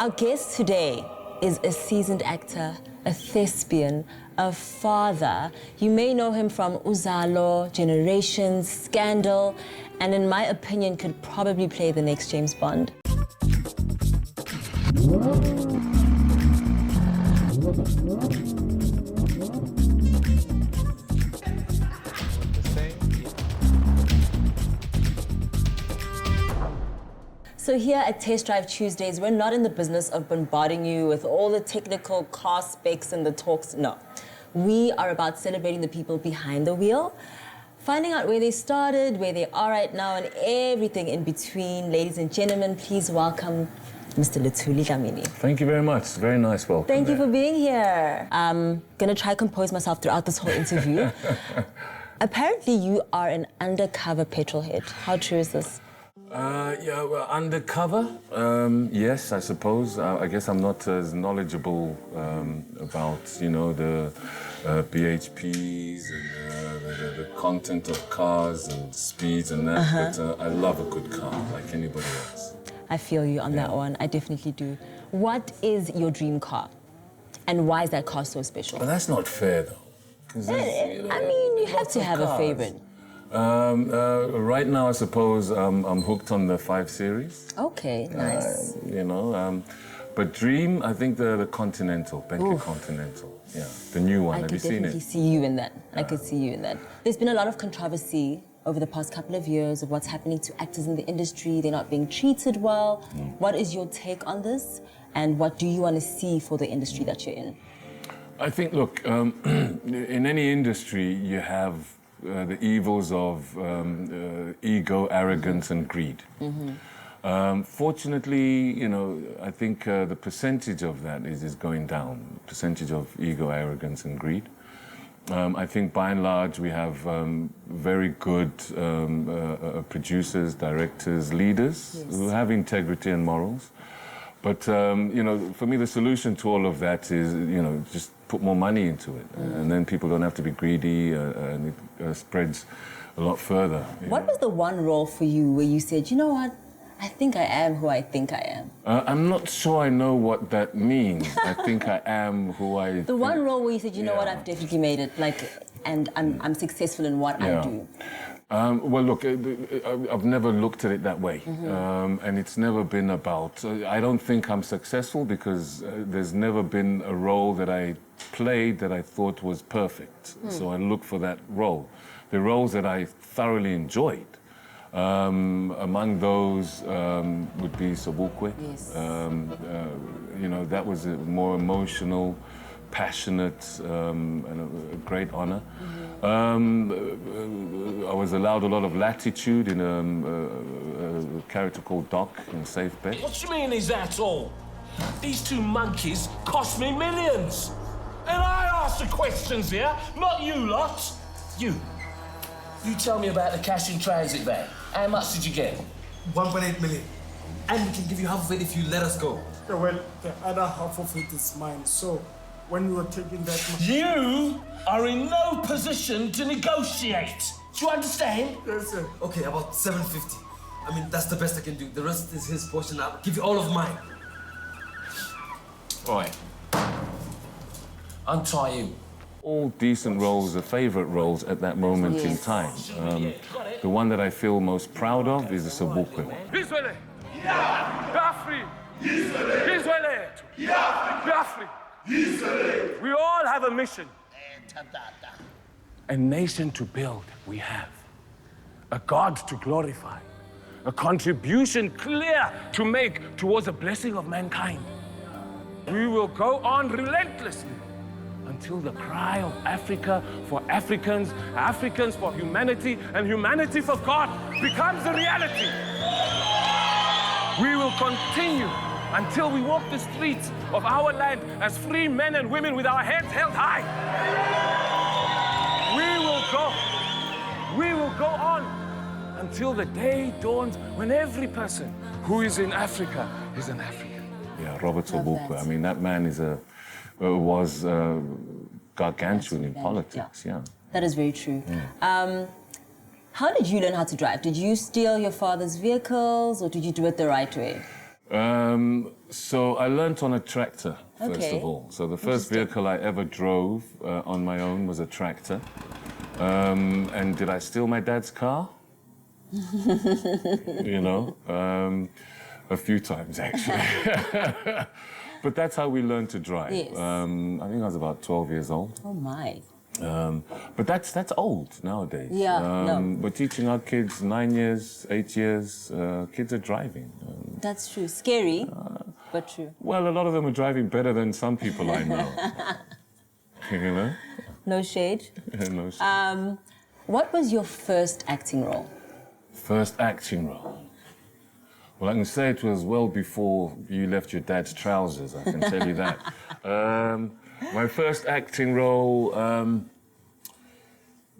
Our guest today is a seasoned actor, a thespian, a father. You may know him from Uzalo, Generations, Scandal, and in my opinion could probably play the next James Bond. So here at Test Drive Tuesdays, we're not in the business of bombarding you with all the technical car specs and the talks, no. We are about celebrating the people behind the wheel, finding out where they started, where they are right now, and everything in between. Ladies and gentlemen, please welcome Mr. Luthuli Dlamini. Thank you very much. Very nice welcome. Thank you for being here. I'm gonna try to compose myself throughout this whole interview. Apparently you are an undercover petrol head. How true is this? Yeah, well, undercover, yes, I suppose. I guess I'm not as knowledgeable about, you know, the BHPs and the content of cars and speeds and that, but I love a good car, like anybody else. I feel you on that one. I definitely do. What is your dream car? And why is that car so special? But that's not fair, though. I mean, you have to have a favorite. Right now, I suppose I'm hooked on the 5 Series. Okay, nice. You know, but dream, I think the Continental, Bentley Continental. Yeah, the new one. Have you seen it? I could definitely see you in that. I could see you in that. There's been a lot of controversy over the past couple of years of what's happening to actors in the industry. They're not being treated well. What is your take on this? And what do you want to see for the industry that you're in? I think, look, in any industry, you have the evils of ego, arrogance, and greed. Fortunately, you know, I think the percentage of that is going down, percentage of ego, arrogance, and greed. I think by and large we have very good producers, directors, leaders who have integrity and morals. But, you know, for me the solution to all of that is, you know, just put more money into it. And then people don't have to be greedy and it spreads a lot further. What was the one role for you where you said, you know what, I think I am who I think I am? I'm not sure I know what that means. I think I am who I The one role where you said, you know what, I've definitely made it, like, and I'm successful in what I do. Well, look, I've never looked at it that way. And it's never been about... I don't think I'm successful because there's never been a role that I played that I thought was perfect. So I look for that role. The roles that I thoroughly enjoyed, among those would be Sobukwe. Yes. You know, that was a more emotional, passionate, and a great honor. I was allowed a lot of latitude in a character called Doc in Safe Bet. What do you mean is that all? These 2 monkeys cost me millions. And I ask the questions here, not you lot. You tell me about the cash in transit bag. How much did you get? 1.8 million. And we can give you half of it if you let us go. Yeah, well, the other half of it is mine, so when we were taking that... You are in no position to negotiate. Do you understand? Yes, sir. Okay, about 750. I mean, that's the best I can do. The rest is his portion. I'll give you all of mine. All right. Untie you. All decent roles are favorite roles at that moment in time. The one that I feel most proud of is the Sobukwe one. Israel! Biafri! Israel! Biafri! We all have a mission. A nation to build, we have. A God to glorify. A contribution clear to make towards the blessing of mankind. We will go on relentlessly until the cry of Africa for Africans, Africans for humanity, and humanity for God becomes a reality. We will continue until we walk the streets of our land as free men and women with our heads held high. We will go on until the day dawns when every person who is in Africa is an African. Yeah, Robert Sobukwe. I mean, that man is was gargantuan in politics, yeah. That is very true. How did you learn how to drive? Did you steal your father's vehicles or did you do it the right way? So I learnt on a tractor, first Okay. of all. So the first vehicle I ever drove on my own was a tractor. And did I steal my dad's car? You know, a few times actually. But that's how we learned to drive. Yes. I think I was about 12 years old. Oh my. But that's old nowadays. Yeah, no. We're teaching our kids 9 years, 8 years. Kids are driving. That's true. Scary, but true. Well, a lot of them are driving better than some people I know. You know? No shade. No shit. What was your first acting role? First acting role. Well, I can say it was well before you left your dad's trousers, I can tell you that. My first acting role,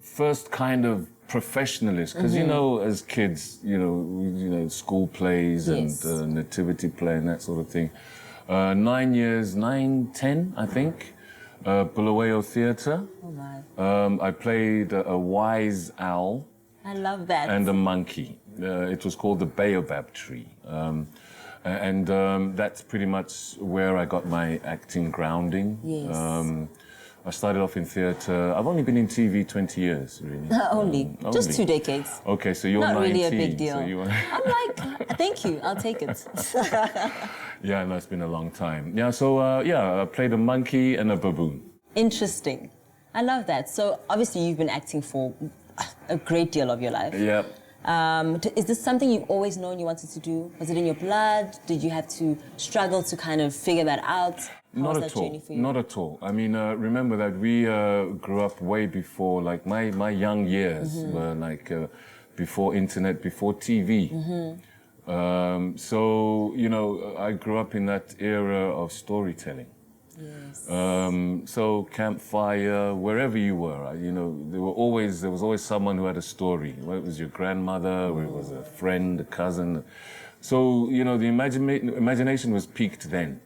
first kind of professionalist, because you know, as kids, you know, school plays Yes. and nativity play and that sort of thing. 9 years, 9, 10, I think, Bulawayo Theatre. Oh my. I played a wise owl I love that. and a monkey. It was called the baobab tree. That's pretty much where I got my acting grounding. Yes. I started off in theatre. I've only been in TV 20 years, really. Only. Just only. 2 decades. Okay, so you're Not 19. really a big deal. So you were... I'm like, thank you, I'll take it. Yeah, no, it's been a long time. Yeah, so I played a monkey and a baboon. Interesting. I love that. So obviously you've been acting for a great deal of your life. Yeah. Is this something you've always known you wanted to do? Was it in your blood? Did you have to struggle to kind of figure that out? How Not was at that all. journey for you? Not at all. I mean, remember that we grew up way before, like my young years were like before internet, before TV. So, you know, I grew up in that era of storytelling. Yes. So campfire, wherever you were, you know, there was always someone who had a story. Whether it was your grandmother, or it was a friend, a cousin. So, you know, the imagination was peaked then.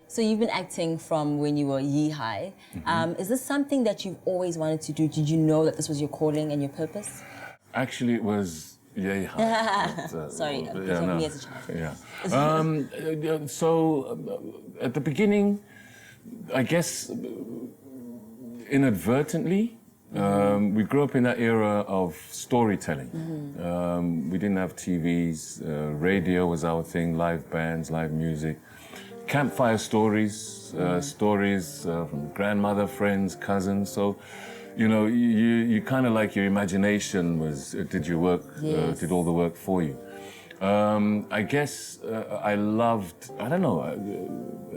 So you've been acting from when you were yee-high. Is this something that you've always wanted to do? Did you know that this was your calling and your purpose? Actually, it was Sorry, me as a child. Yeah. At the beginning, I guess inadvertently, we grew up in that era of storytelling. We didn't have TVs. Radio was our thing. Live bands, live music. Campfire stories, stories from grandmother, friends, cousins. So, you know, you kind of like your imagination was, did your work, did all the work for you. I guess I loved, I don't know,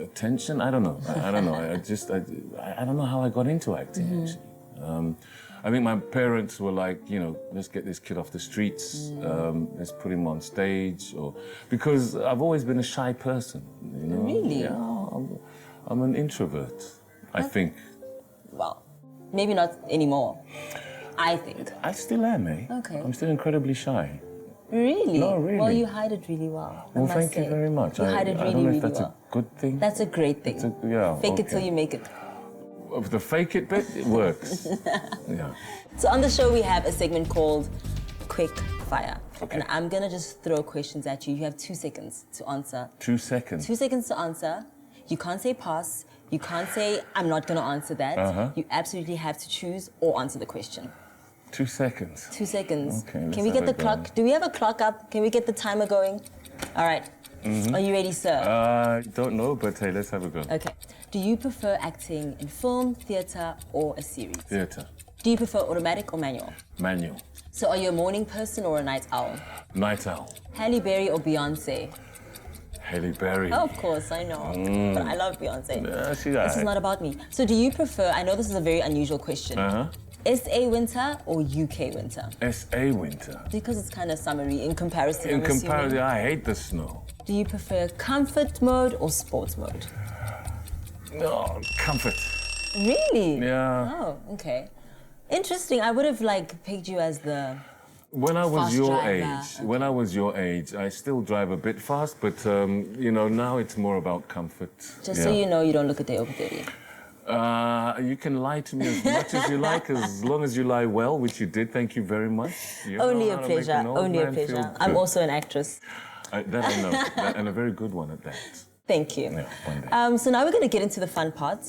attention, I don't know. I don't know, I don't know how I got into acting, actually. I think my parents were like, you know, let's get this kid off the streets, let's put him on stage, because I've always been a shy person, you know? Really? Yeah, I'm an introvert, I think. Well, maybe not anymore, I think. I still am, eh? Okay. I'm still incredibly shy. Really? No, really. Well, you hide it really well. Well, thank you very much. You hide it I really, don't know if really that's well. a good thing. That's a great thing. Fake it till you make it. The fake it bit, it works. Yeah. So on the show, we have a segment called Quick Fire. Okay. And I'm going to just throw questions at you. You have 2 seconds to answer. 2 seconds. 2 seconds to answer. You can't say pass. You can't say, I'm not going to answer that. You absolutely have to choose or answer the question. 2 seconds. 2 seconds. Okay, let's Can we have get the a go. clock? Do we have a clock up? Can we get the timer going? All right. Are you ready, sir? Don't know, but hey, let's have a go. Okay. Do you prefer acting in film, theatre, or a series? Theatre. Do you prefer automatic or manual? Manual. So are you a morning person or a night owl? Night owl. Halle Berry or Beyonce? Halle Berry. Oh, of course, I know. But I love Beyonce. She's This is not about me. So do you prefer, I know this is a very unusual question, SA winter or UK winter? SA winter. Because it's kind of summery in comparison, In I'm assuming. comparison, I hate the snow. Do you prefer comfort mode or sports mode? No, comfort. Really? Yeah. Oh, okay. Interesting. I would have picked you as the When I was Fast your driver. age, when I was your age, I still drive a bit fast, but you know, now it's more about comfort. Just so you know, you don't look a day over 30. You can lie to me as much as you like, as long as you lie well, which you did. Thank you very much. You Only know a how to make pleasure. an old Only a man feel pleasure. I'm good. also an actress. That I know, and a very good one at that. Thank you. Yeah, one day. So now we're going to get into the fun part,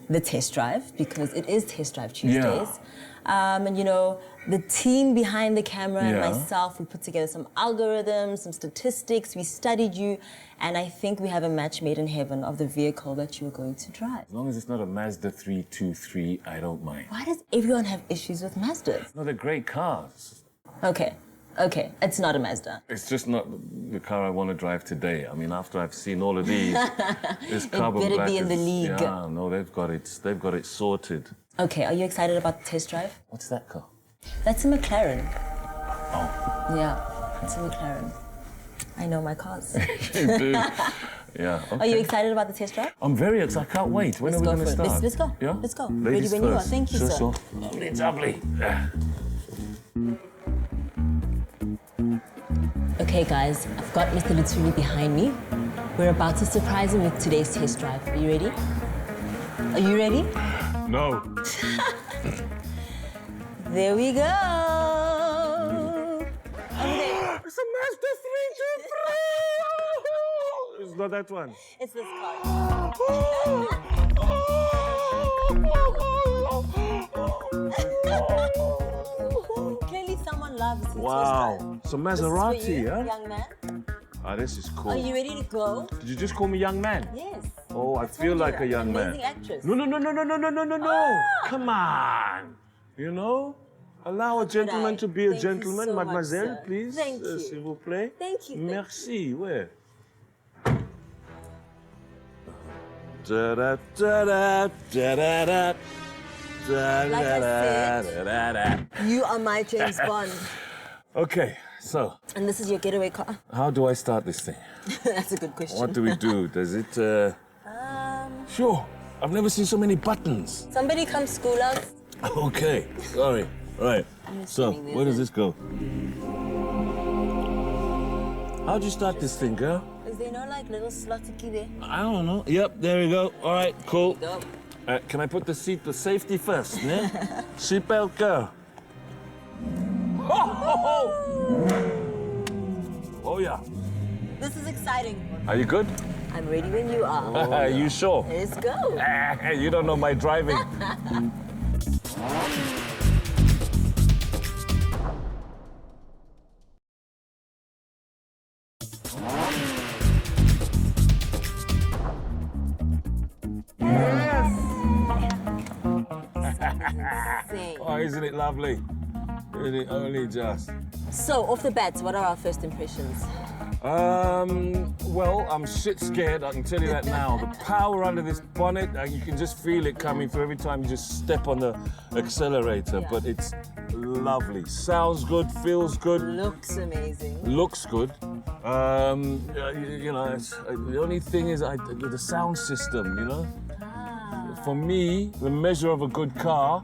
the test drive, because it is Test Drive Tuesdays. And you know, the team behind the camera and myself, we put together some algorithms, some statistics, we studied you, and I think we have a match made in heaven of the vehicle that you're going to drive. As long as it's not a Mazda 323, I don't mind. Why does everyone have issues with Mazdas? No, they're great cars. Okay, it's not a Mazda. It's just not the car I want to drive today. I mean, after I've seen all of these, this carbon better black be in the is- league. Yeah, no, they've got it sorted. Okay, are you excited about the test drive? What's that car? That's a McLaren. Oh. Yeah, it's a McLaren. I know my cars. You do. Yeah. Okay. Are you excited about the test drive? I'm very excited. I can't wait. When Let's are we go going to for it. start? Let's go. Yeah? Let's go. Ladies Ready when you are. first. Thank you, sir. Lovely, lovely. Okay, guys, I've got Mr. Luthuli behind me. We're about to surprise him with today's test drive. Are you ready? Are you ready? No. There we go. It's a Mazda 323. It's not that one. It's this car. Clearly someone loves his Wow. It's a Maserati, This is for you, huh? young man. Ah, this is cool. Are you ready to go? Did you just call me young man? Yes. Oh, I feel like a young man. Amazing actress. No. Come on. You know? Allow a gentleman to be a Thank you gentleman, so much, mademoiselle, sir. please. Thank you. S'il vous plaît. Thank you. Merci. Where? Da-da, da-da, da-da-da, Like I said, da-da-da-da-da. you are my James Bond. Okay, so And this is your getaway car? how do I start this thing? That's a good question. What do we do? Does it, Sure, I've never seen so many buttons. Somebody come school us. Okay, sorry. Right, so assuming where does there's this go? How'd you start this thing, girl? Is there no like little slotty there? I don't know. Yep, there we go. All right, cool. Go. Can I put the safety first, ne? Seatbelt, girl. Oh, yeah. This is exciting. Are you good? I'm ready when you are. Are you sure? Let's go. You don't know my driving. Insane. Oh, isn't it lovely? Isn't it only just? So, off the bat, what are our first impressions? Well, I'm shit scared, I can tell you that now. The power under this bonnet, you can just feel it coming through every time you just step on the accelerator, Yeah. but it's lovely. Sounds good, feels good, Looks amazing. looks good. You know, the only thing is the sound system, you know? For me, the measure of a good car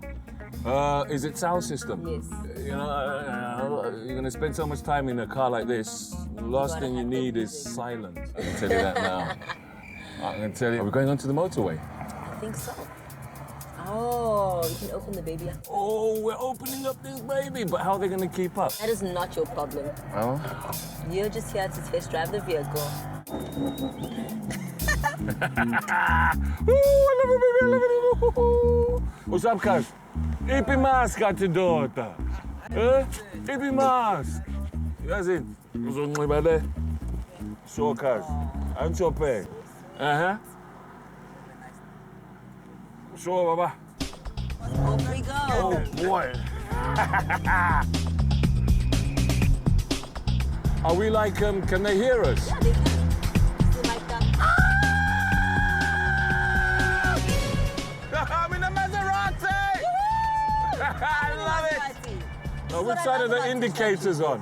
is its sound system. Yes. You know, you're going to spend so much time in a car like this. The last gotta thing you have need is everything. silence. I can tell you that now. I can tell you. Are we going onto the motorway? I think so. Oh, you can open the baby up. Oh, we're opening up this baby, but how are they going to keep up? That is not your problem. Oh? You're just here to test drive the vehicle. Ooh, I love it, baby, I love it. What's up, cuz? Ipi mask at the daughter. Ipi mask. That's it. Uzonxiba le. Sure, cuz. Anchope. Uh-huh. Sure, baba. Off we go. Oh, boy. Are we like, can they hear us? Yeah, they can. So like that. I'm in a Maserati! I love it! Now, which side are the indicators on?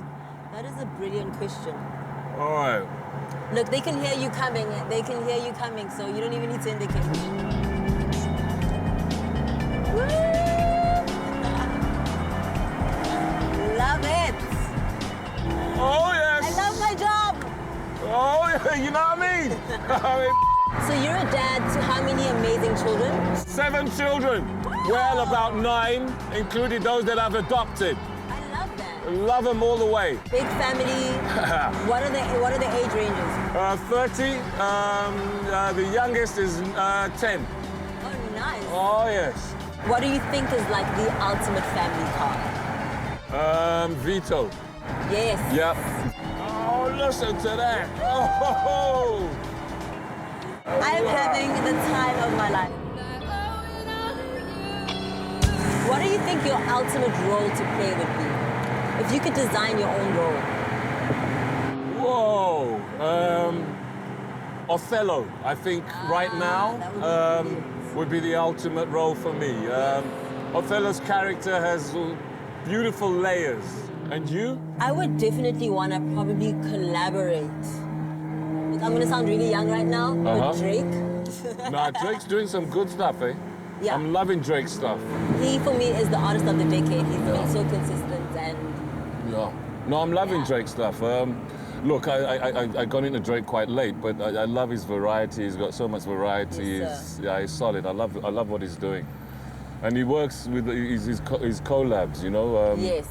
That is a brilliant question. All right. Look, they can hear you coming. They can hear you coming, so you don't even need to indicate. Woo! Love it. So you're a dad to how many amazing children? 7 children. Well, about 9, including those that I've adopted. I love that. Love them all the way. Big family. What are the age ranges? 30. The youngest is 10. Oh, nice. Oh, yes. What do you think is like the ultimate family car? Vito. Yes. Yep. Oh, listen to that. Oh. I'm having the time of my life. What do you think your ultimate role to play would be? If you could design your own role. Whoa. Othello, I think right now would be the ultimate role for me. Othello's character has beautiful layers. And you? I would definitely want to probably collaborate. Look, I'm going to sound really young right now, but Drake. Nah, Drake's doing some good stuff, eh? Yeah. I'm loving Drake's stuff. He, for me, is the artist of the decade. He's been so consistent and... Yeah. No, I'm loving Drake's stuff. Look, I got into Drake quite late, but I love his variety. He's got so much variety. Yes, He's solid. I love what he's doing. And he works with his collabs, you know? yes.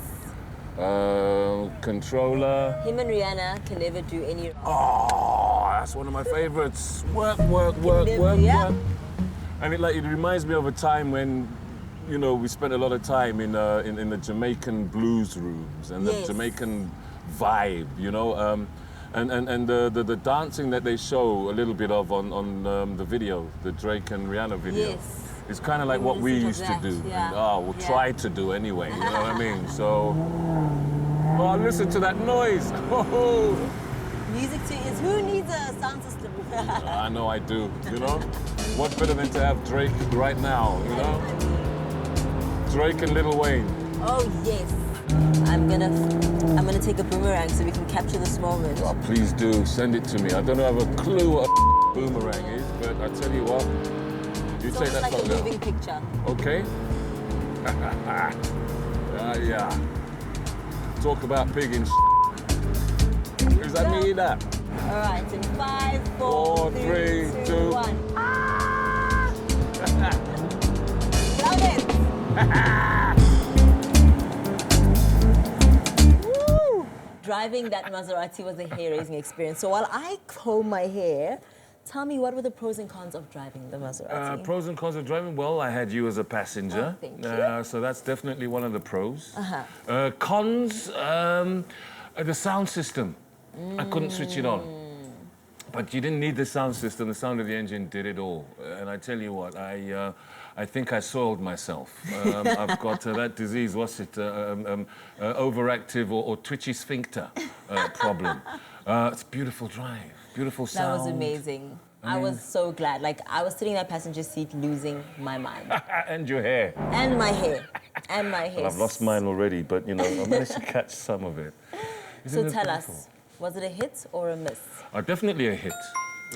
Controller. Him and Rihanna can never do any... Oh, that's one of my favorites. Work. Yeah. And it reminds me of a time when, you know, we spent a lot of time in the Jamaican blues rooms and the Jamaican vibe, you know, and the dancing that they show a little bit of on the video, the Drake and Rihanna video. Yes. It's kind of like what we used to do. Yeah. And, we'll try to do anyway, you know what I mean? So, listen to that noise. Oh. Music to is who needs a sound system? I know I do, you know? What better than to have Drake right now, you know? Drake and Lil Wayne. Oh, yes. I'm gonna take a boomerang so we can capture this moment. Oh, please do, send it to me. I don't have a clue what a boomerang is, but I tell you what, you It's take that like a photo. moving picture. Okay? Yeah. Talk about pig and Does that mean that? All right, in 5, 4, 3, 2, 1. Love it! Woo! Driving that Maserati was a hair-raising experience. So while I comb my hair, tell me, what were the pros and cons of driving the Maserati? Pros and cons of driving? Well, I had you as a passenger. Oh, thank you. So that's definitely one of the pros. Cons, the sound system. I couldn't switch it on. But you didn't need the sound system. The sound of the engine did it all. And I tell you what, I think I soiled myself. I've got that disease, what's it? Overactive or twitchy sphincter problem. It's a beautiful drive, beautiful sound. That was amazing. I was so glad. Like, I was sitting in that passenger seat losing my mind. And your hair. And my hair. And my hair. Well, I've lost mine already, but, you know, I managed to catch some of it. So tell us, was it a hit or a miss? Definitely a hit,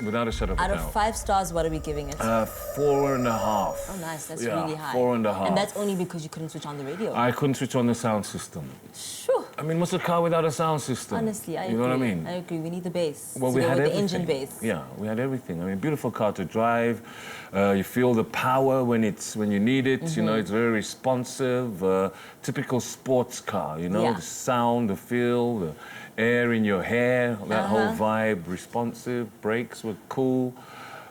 without a shadow of a doubt. Out of 5 stars, what are we giving it? 4.5. Oh, nice. That's really high. 4.5. And that's only because you couldn't switch on the radio. I couldn't switch on the sound system. Sure. I mean, what's a car without a sound system? Honestly, I agree. You know what I mean? I agree. We need the bass. Well, to we go had with everything. The engine bass. Yeah, we had everything. I mean, beautiful car to drive. You feel the power when you need it. You know, it's very responsive. Typical sports car. You know, the sound, the feel, the air in your hair, that whole vibe. Responsive. Brakes were cool.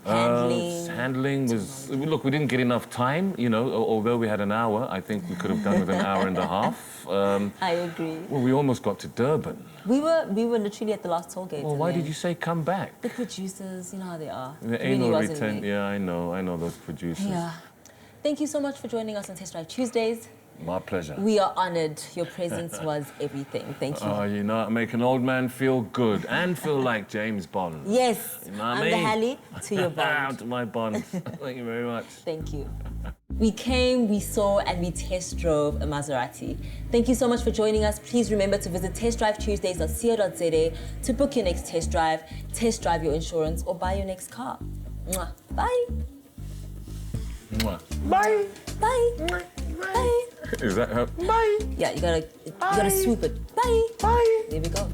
Handling was... Look, we didn't get enough time, you know, although we had an hour. I think we could have done with an hour and a half. I agree. Well, we almost got to Durban. We were literally at the last toll gate. Well, why did you say come back? The producers, you know how they are. The It really anal wasn't retent. me. Yeah, I know those producers. Yeah. Thank you so much for joining us on Test Drive Tuesdays. My pleasure. We are honored. Your presence was everything. Thank you. Oh, you know, make an old man feel good and feel like James Bond. Yes. You know what I'm I mean? the Hallie to your Bond. To my Bond. Thank you very much. Thank you. We came, we saw, and we test drove a Maserati. Thank you so much for joining us. Please remember to visit testdrivetuesdays.co.za to book your next test drive your insurance, or buy your next car. Mwah. Bye. Mwah. Bye. Bye. Bye. Is that her? Yeah, you gotta swoop it. Bye. Bye. There we go.